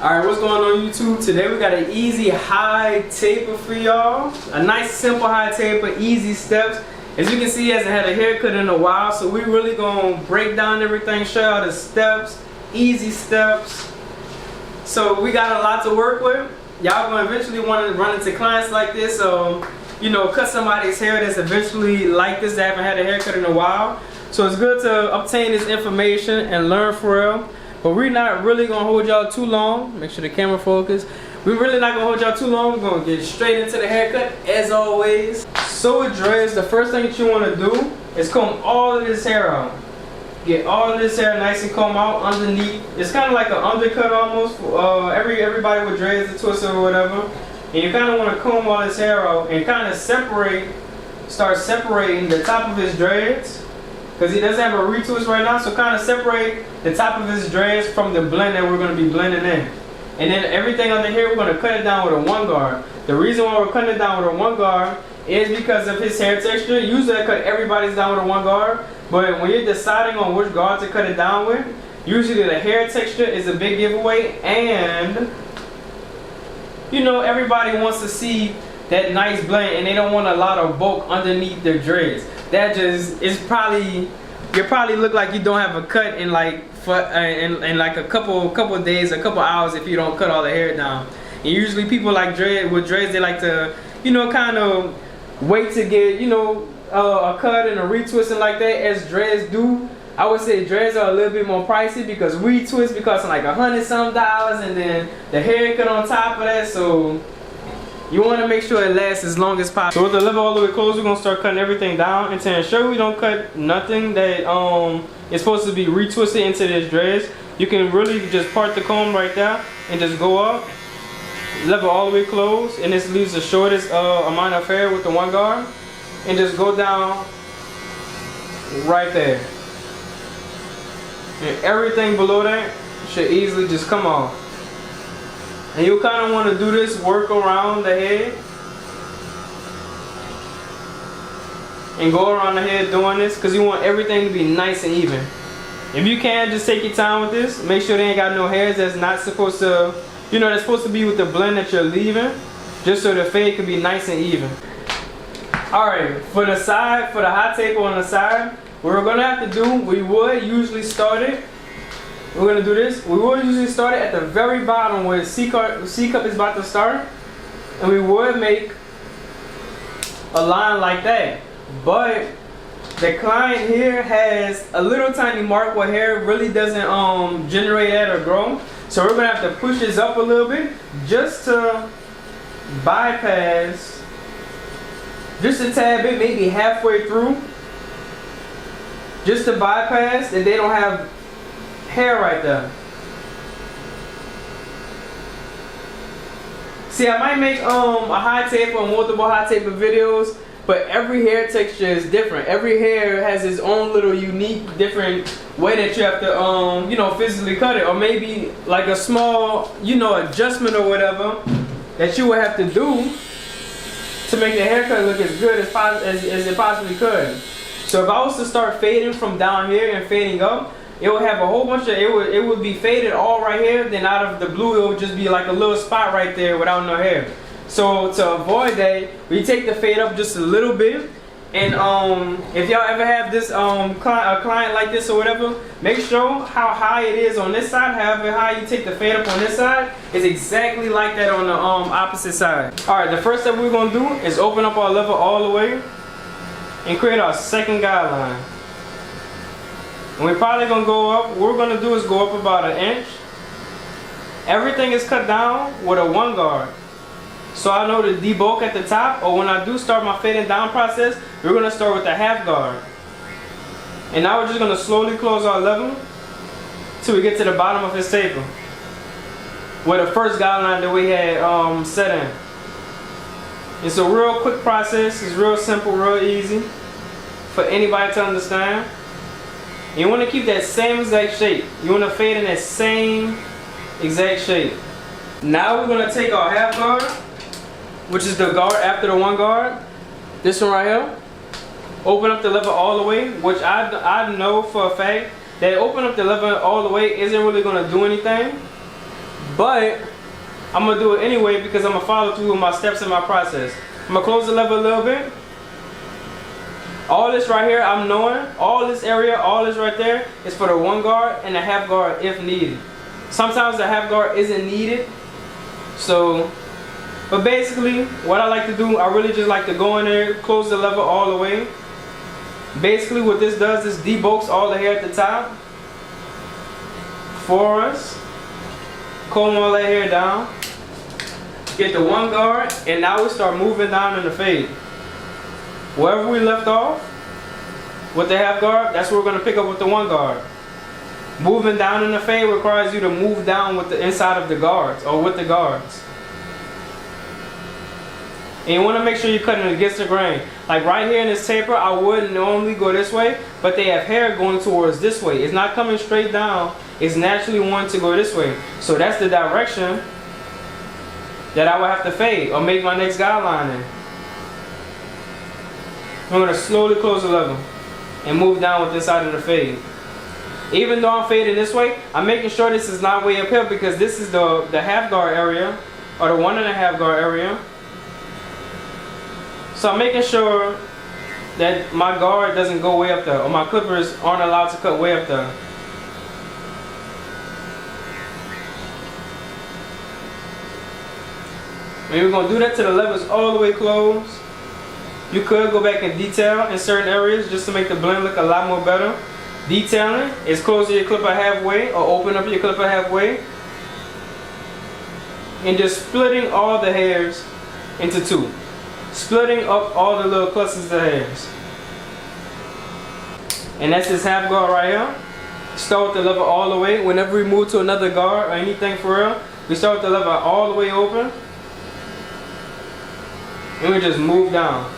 Alright, what's going on YouTube? Today we got an easy high taper for y'all. A nice simple high taper, easy steps. As you can see, he hasn't had a haircut in a while, so we really gonna break down everything, show y'all the steps, easy steps. So we got a lot to work with. Y'all gonna eventually want to run into clients like this, so you know, cut somebody's hair that's eventually like this, that haven't had a haircut in a while. So it's good to obtain this information and learn for real. But we're not really gonna hold y'all too long. Make sure the camera focus. We're really not gonna hold y'all too long. We're gonna get straight into the haircut as always. So with dreads, the first thing that you wanna do is comb all of this hair out. Get all of this hair nice and comb out underneath. It's kind of like an undercut almost. Everybody with dreads, a twist or whatever. And you kind of want to comb all this hair out and kind of start separating the top of his dreads. Because he doesn't have a retwist right now, so kind of separate the top of his dreads from the blend that we're going to be blending in. And then everything under here, we're going to cut it down with a 1 guard. The reason why we're cutting it down with a 1 guard is because of his hair texture. Usually I cut everybody's down with a 1 guard, but when you're deciding on which guard to cut it down with, usually the hair texture is a big giveaway, and you know, everybody wants to see that nice blend and they don't want a lot of bulk underneath their dreads. That just is probably, you probably look like you don't have a cut in like in like a couple days, a couple hours if you don't cut all the hair down. And usually people like with dreads, they like to, you know, kind of wait to get, you know, a cut and a retwist and like that, as dreads do. I would say dreads are a little bit more pricey because retwist because like $100-some, and then the haircut on top of that. So you want to make sure it lasts as long as possible. So with the lever all the way closed, we're gonna start cutting everything down and to ensure we don't cut nothing that is supposed to be retwisted into this dreads. You can really just part the comb right there and just go up, lever all the way closed, and this leaves the shortest amount of hair with the 1 guard, and just go down right there. And everything below that should easily just come off. And you kind of want to do this work around the head and go around the head doing this because you want everything to be nice and even. If you can, just take your time with this. Make sure they ain't got no hairs that's not supposed to, you know, that's supposed to be with the blend that you're leaving, just so the fade can be nice and even. Alright, for the side, for the hot taper on the side, what we're going to have to do, we would usually start it. We're going to do this. We would usually start it at the very bottom where the C cup is about to start. And we would make a line like that. But the client here has a little tiny mark where hair really doesn't generate at or grow. So we're going to have to push this up a little bit just to bypass just a tad bit, maybe halfway through. Just to bypass that they don't have hair right there. See, I might make a high taper or multiple high taper videos, but every hair texture is different. Every hair has its own little unique different way that you have to you know, physically cut it, or maybe like a small, you know, adjustment or whatever that you would have to do to make the haircut look as good as it possibly could. So if I was to start fading from down here and fading up, it would have a whole bunch of, it would be faded all right here, then out of the blue it would just be like a little spot right there without no hair. So to avoid that, we take the fade up just a little bit, and if y'all ever have this a client like this or whatever, make sure how high it is on this side. However high you take the fade up on this side is exactly like that on the opposite side. Alright, the first step we're going to do is open up our lever all the way and create our second guideline. And we're probably going to go up, what we're going to do is go up about 1 inch. Everything is cut down with a 1 guard. So I know to debulk at the top, or when I do start my fading down process, we're going to start with a 1/2 guard. And now we're just going to slowly close our lever till we get to the bottom of his taper, where the first guideline that we had set in. It's a real quick process. It's real simple, real easy for anybody to understand. You want to keep that same exact shape. You want to fade in that same exact shape. Now we're going to take our 1/2 guard, which is the guard after the 1 guard. This one right here. Open up the lever all the way, which I know for a fact that open up the lever all the way isn't really going to do anything. but I'm gonna do it anyway because I'm gonna follow through with my steps in my process. I'm gonna close the lever a little bit. All this right here, I'm knowing, all this area, all this right there is for the 1 guard and the half guard if needed. Sometimes the half guard isn't needed. So, but basically, what I like to do, I really just like to go in there, close the lever all the way. Basically what this does, this debulks all the hair at the top for us. Comb all that hair down. Get the 1 guard, and now we start moving down in the fade. Wherever we left off with the half guard, that's where we're going to pick up with the 1 guard. Moving down in the fade requires you to move down with the inside of the guards, or with the guards. And you want to make sure you're cutting against the grain. Like right here in this taper, I wouldn't normally go this way, but they have hair going towards this way. It's not coming straight down. It's naturally wanting to go this way. So that's the direction that I would have to fade or make my next guideline in. I'm going to slowly close the lever and move down with this side of the fade. Even though I'm fading this way, I'm making sure this is not way up here because this is the half guard area, or the 1.5 guard area. So I'm making sure that my guard doesn't go way up there, or my clippers aren't allowed to cut way up there. And we're going to do that till the lever's all the way closed. You could go back and detail in certain areas just to make the blend look a lot more better. Detailing is closing your clipper halfway or open up your clipper halfway. And just splitting all the hairs into 2. Splitting up all the little clusters of hairs. And that's this half guard right here. Start with the lever all the way. Whenever we move to another guard or anything for real, we start with the lever all the way open. And we just move down.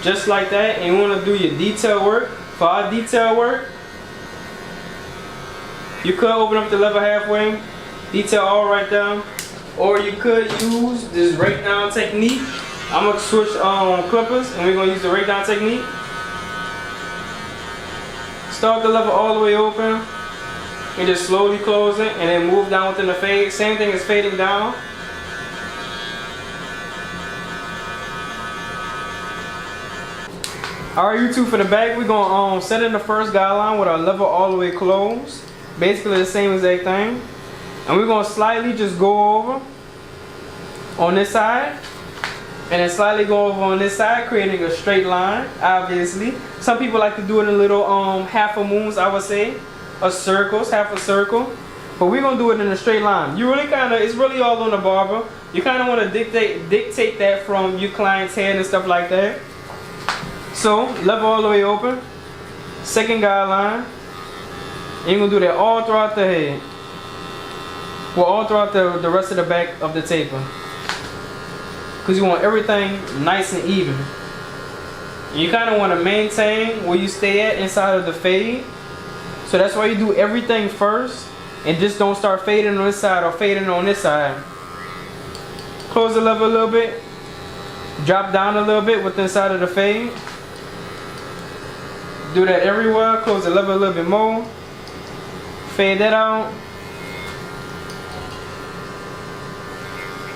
Just like that. And you want to do your detail work. For our detail work, you could open up the lever halfway, detail all right down, or you could use this rake down technique. I'm gonna switch clippers, and we're gonna use the rake down technique. Start the lever all the way open, and just slowly close it, and then move down within the fade. Same thing as fading down. Alright, YouTube, for the back, we're gonna set in the first guideline with our lever all the way closed. Basically the same exact thing. And we're gonna slightly just go over on this side, and then slightly go over on this side, creating a straight line, obviously. Some people like to do it in little half a moons, I would say. Or circles, half a circle. But we're gonna do it in a straight line. You really it's really all on the barber. You kinda wanna dictate that from your client's head and stuff like that. So, lever all the way open. Second guideline. And you're gonna do that all throughout the head. Well, all throughout the rest of the back of the taper. Because you want everything nice and even. And you kind of want to maintain where you stay at inside of the fade. So that's why you do everything first. And just don't start fading on this side or fading on this side. Close the lever a little bit. Drop down a little bit with the inside of the fade. Do that everywhere. Close the lever a little bit more. Fade that out.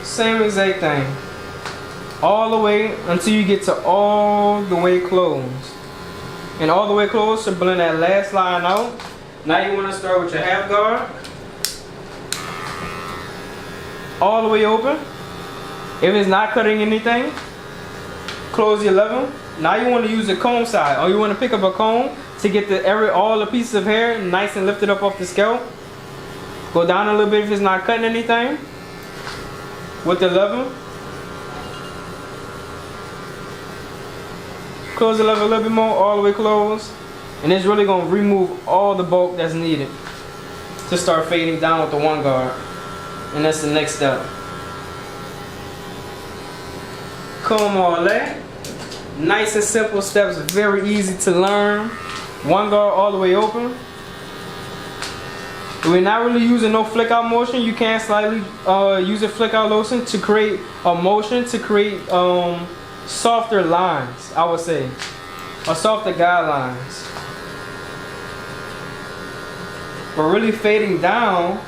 Same exact thing. All the way until you get to all the way closed. And all the way closed to blend that last line out. Now you want to start with your half guard. All the way open. If it's not cutting anything, close your lever. Now you want to use the comb side, or you want to pick up a comb to get all the pieces of hair nice and lifted up off the scalp. Go down a little bit if it's not cutting anything with the lever. Close the lever a little bit more, all the way closed, and it's really going to remove all the bulk that's needed to start fading down with the 1 guard. And that's the next step. Comb all that. Nice and simple steps, very easy to learn. 1 guard all the way open. We're not really using no flick out motion. You can slightly use a flick out motion to create a motion to create softer lines, I would say, or softer guidelines. But really fading down,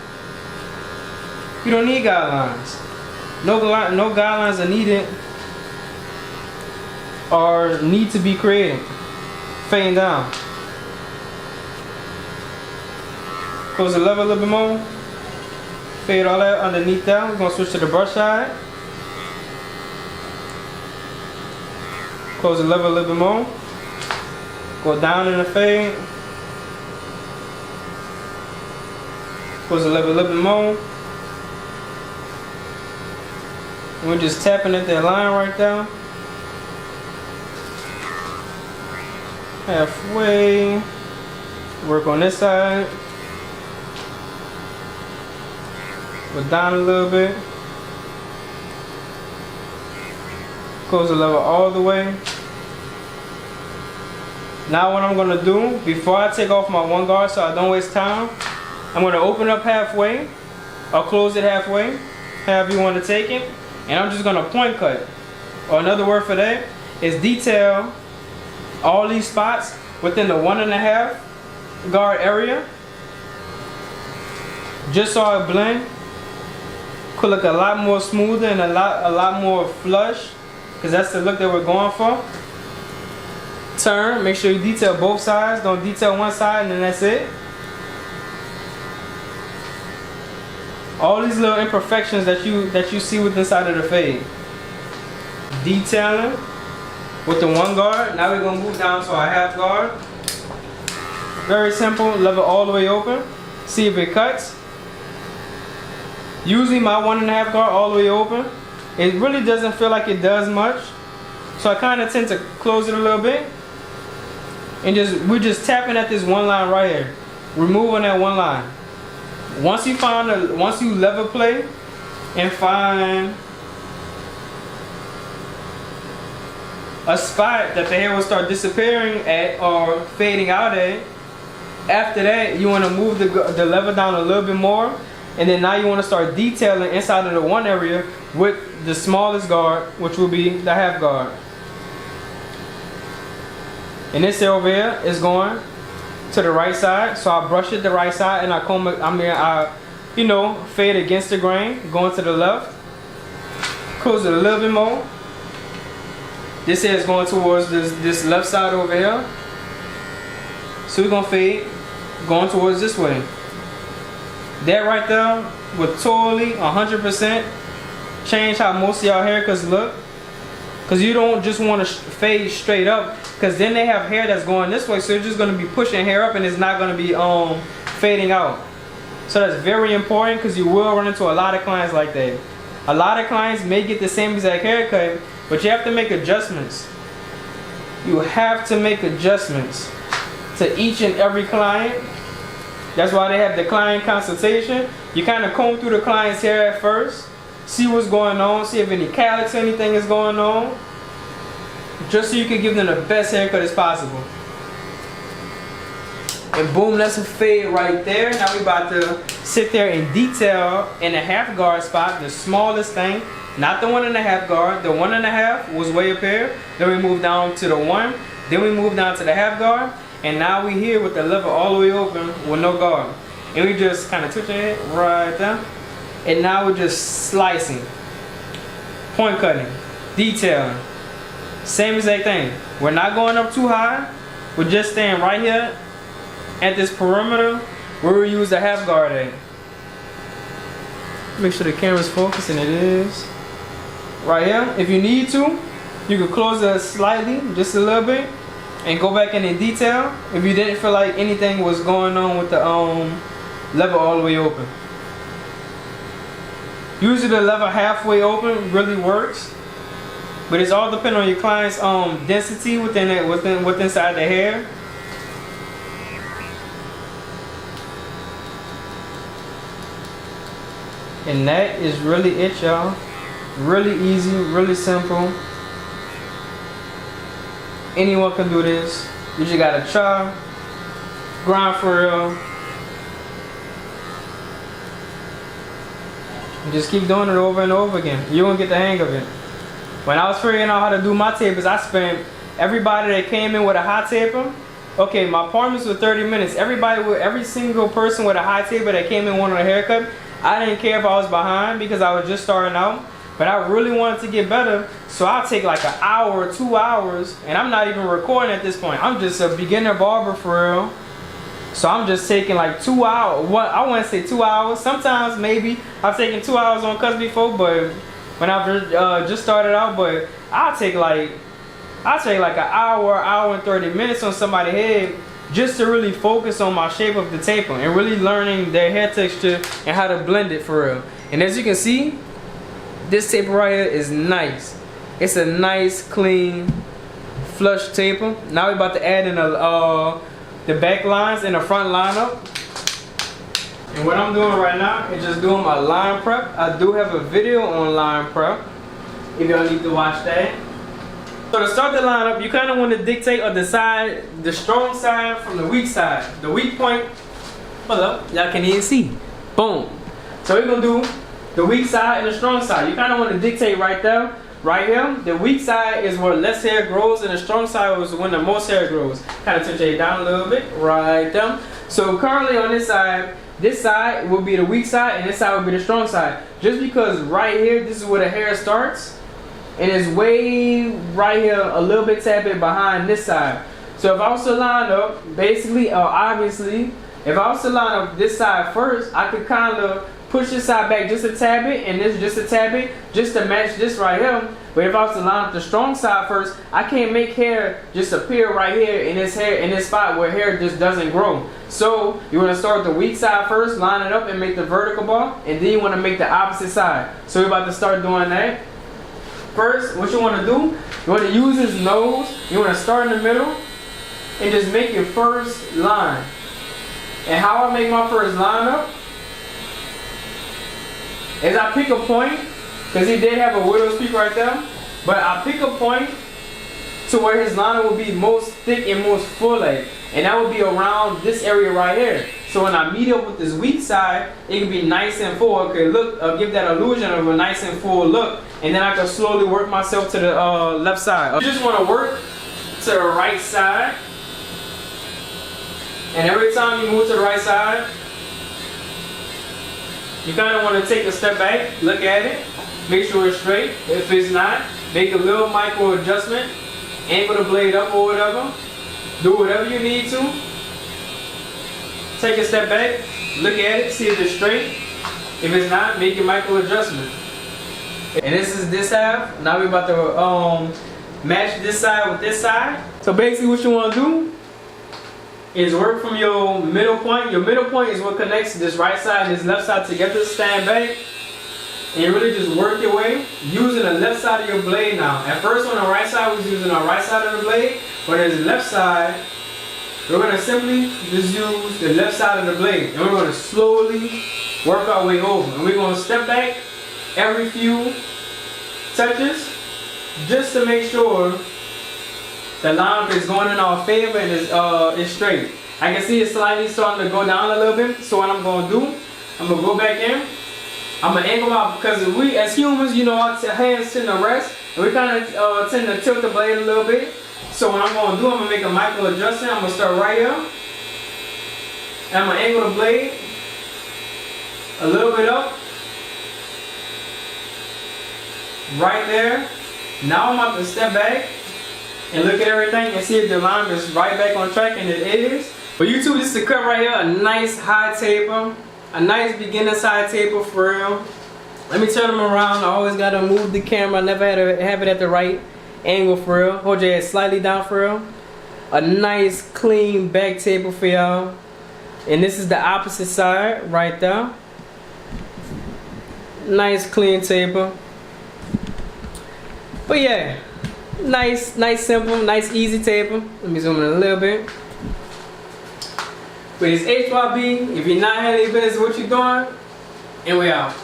you don't need guidelines. No guidelines are needed or need to be created. Fading down. Close the lever a little bit more. Fade all that underneath that. We're going to switch to the brush side. Close the lever a little bit more. Go down in the fade. Close the lever a little bit more. And we're just tapping at that line right there. Halfway. Work on this side. Go down a little bit. Close the lever all the way. Now what I'm going to do, before I take off my one guard so I don't waste time, I'm going to open up halfway, or close it halfway, however you want to take it, and I'm just going to point cut. Or another word for that is detail all these spots within the 1.5 guard area, just so it blend. Could look a lot more smoother and a lot more flush, because that's the look that we're going for. Turn, make sure you detail both sides, don't detail one side and then that's it. All these little imperfections that you see with inside of the fade. Detailing with the one guard. Now we're gonna move down to our half guard. Very simple, lever all the way open. See if it cuts. Usually my 1.5 guard all the way open. It really doesn't feel like it does much. So I kind of tend to close it a little bit. And we're just tapping at this one line right here. Removing that one line. Once you level play and find a spot that the hair will start disappearing at or fading out at, after that you want to move the lever down a little bit more, and then now you want to start detailing inside of the one area with the smallest guard, which will be the half guard. And this over here is going to the right side, so I brush it the right side and I fade against the grain, going to the left. Close it a little bit more. This here is going towards this left side over here. So we're gonna fade going towards this way. That right there would totally 100% change how most of y'all haircuts look. Because you don't just want to fade straight up, because then they have hair that's going this way, so you're just going to be pushing hair up and it's not going to be fading out. So that's very important, because you will run into a lot of clients like that. A lot of clients may get the same exact haircut, but you have to make adjustments. You have to make adjustments to each and every client. That's why they have the client consultation. You kind of comb through the client's hair at first, see what's going on, see if any calyx or anything is going on, just so you can give them the best haircut as possible. And boom, that's a fade right there. Now we about to sit there and detail in the half guard spot, the smallest thing, not the 1.5 guard. The 1.5 was way up here. Then we moved down to the 1. Then we moved down to the half guard. And now we here with the lever all the way open with no guard. And we just kind of twitching it right there. And now we're just slicing, point cutting, detailing. Same exact thing. We're not going up too high. We're just staying right here at this perimeter where we use the half guard at. Make sure the camera's focused, and it is. Right here. If you need to, you can close it slightly, just a little bit, and go back in and detail if you didn't feel like anything was going on with the lever all the way open. Usually the lever halfway open really works, but it's all depending on your client's density within inside the hair. And that is really it, y'all. Really easy, really simple. Anyone can do this. You just gotta try, grind for real, Just keep doing it over and over again. You're gonna get the hang of it. When I was figuring out how to do my tapers, I spent everybody that came in with a hot taper. Okay, my appointments were 30 minutes. Every single person with a hot taper that came in wanted a haircut. I didn't care if I was behind because I was just starting out. But I really wanted to get better, so I'll take like an hour or 2 hours, and I'm not even recording at this point. I'm just a beginner barber for real. So I'm just taking like 2 hours. I want to say 2 hours. Sometimes maybe I've taken 2 hours on cuts before, but when I've just started out. But I'll take like an hour and 30 minutes on somebody's head just to really focus on my shape of the taper and really learning their hair texture and how to blend it for real. And as you can see, this taper right here is nice. It's a nice, clean, flush taper. Now we're about to add in the back lines and the front line up. And what I'm doing right now is just doing my line prep. I do have a video on line prep if y'all need to watch that. So to start the line up, you kind of want to dictate or decide the strong side from the weak side. The weak point, hold up, y'all can even see. Boom. So we're going to do the weak side and the strong side. You kind of want to dictate right there, right here. The weak side is where less hair grows, and the strong side is when the most hair grows. Kind of touch it down a little bit, right there. So currently on this side will be the weak side, and this side will be the strong side. Just because right here, this is where the hair starts, and it's way right here, a little bit tad bit behind this side. So if I was to line up, basically, obviously, if I was to line up this side first, I could kind of push this side back just a tad bit and this just a tad bit just to match this right here. But if I was to line up the strong side first, I can't make hair just appear right here in this spot where hair just doesn't grow. So you want to start with the weak side first, line it up and make the vertical bar, and then you want to make the opposite side. So we're about to start doing that. First, what you want to do, you want to use his nose. You want to start in the middle and just make your first line. And how I make my first line up is I pick a point, because he did have a widow's peak right there, but I pick a point to where his liner will be most thick and most full at, and that will be around this area right here. So when I meet up with this weak side, it can be nice and full. Okay, look, give that illusion of a nice and full look, and then I can slowly work myself to the left side. You just want to work to the right side, and every time you move to the right side, you kind of want to take a step back, look at it, make sure it's straight. If it's not, make a little micro adjustment, angle the blade up or whatever. Do whatever you need to. Take a step back, look at it, see if it's straight. If it's not, make your micro adjustment. And this is this half. Now we're about to match this side with this side. So basically what you want to do is work from your middle point. Your middle point is what connects this right side and this left side together. Stand back and you really just work your way using the left side of your blade now. At first on the right side, we was using our right side of the blade, but on the left side, we're going to simply just use the left side of the blade, and we're going to slowly work our way over. And we're going to step back every few touches just to make sure the line is going in our favor and is straight. I can see it's slightly starting to go down a little bit. So what I'm going to do, I'm going to go back in. I'm going to angle out, because we as humans, you know, our hands tend to rest, and we kind of tend to tilt the blade a little bit. So what I'm going to do, I'm going to make a micro adjustment. I'm going to start right here, and I'm going to angle the blade a little bit up, right there. Now I'm about to step back and look at everything and see if the line is right back on track, and it is. For YouTube, this is a cut right here, a nice high taper, a nice beginner side taper for real. Let me turn them around. I always gotta move the camera. I never had to have it at the right angle for real. Hold your head slightly down for real. A nice clean back taper for y'all. And this is the opposite side right there. Nice clean taper. But yeah, nice simple, nice easy taper. Let me zoom in a little bit. But it's HYB. If you're not handling your business, what you doing? And we out.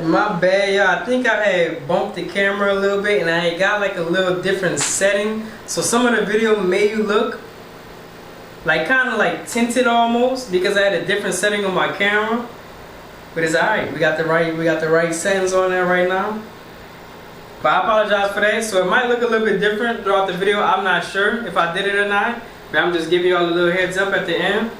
My bad, y'all. I think I had bumped the camera a little bit and I had got like a little different setting. So some of the video may look like kind of like tinted almost because I had a different setting on my camera. But it's alright. We got the right settings on there right now. But I apologize for that. So it might look a little bit different throughout the video. I'm not sure if I did it or not. But I'm just giving y'all a little heads up at the end.